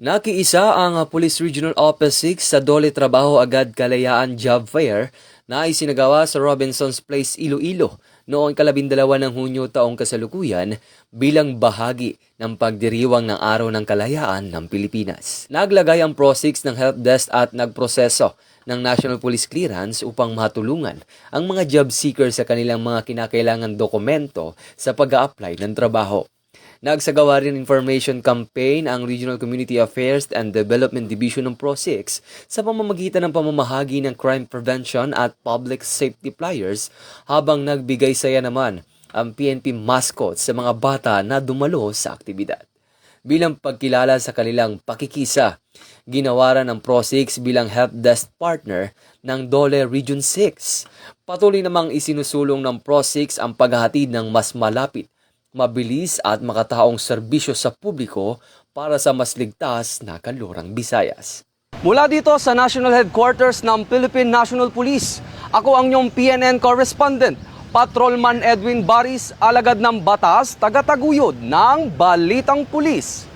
Nakiisa ang Police Regional Office 6 sa Dole Trabaho Agad Kalayaan Job Fair na isinagawa sa Robinson's Place, Iloilo noong 12 ng Hunyo taong kasalukuyan bilang bahagi ng pagdiriwang ng Araw ng Kalayaan ng Pilipinas. Naglagay ang Pro-6 ng help desk at nagproseso ng National Police Clearance upang matulungan ang mga job seekers sa kanilang mga kinakailangang dokumento sa pag-a-apply ng trabaho. Nagsagawa rin information campaign ang Regional Community Affairs and Development Division ng Pro-6 sa pamamagitan ng pamamahagi ng crime prevention at public safety flyers habang nagbigay saya naman ang PNP mascot sa mga bata na dumalo sa aktibidad. Bilang pagkilala sa kanilang pakikisa, ginawaran ng Pro-6 bilang help desk partner ng Dole Region 6. Patuloy namang isinusulong ng Pro-6 ang paghahatid ng mas malapit, mabilis at makataong serbisyo sa publiko para sa mas ligtas na kanlurang Visayas. Mula dito sa National Headquarters ng Philippine National Police, ako ang inyong PNN correspondent, Patrolman Edwin Baris, alagad ng batas, tagataguyod ng Balitang Pulis.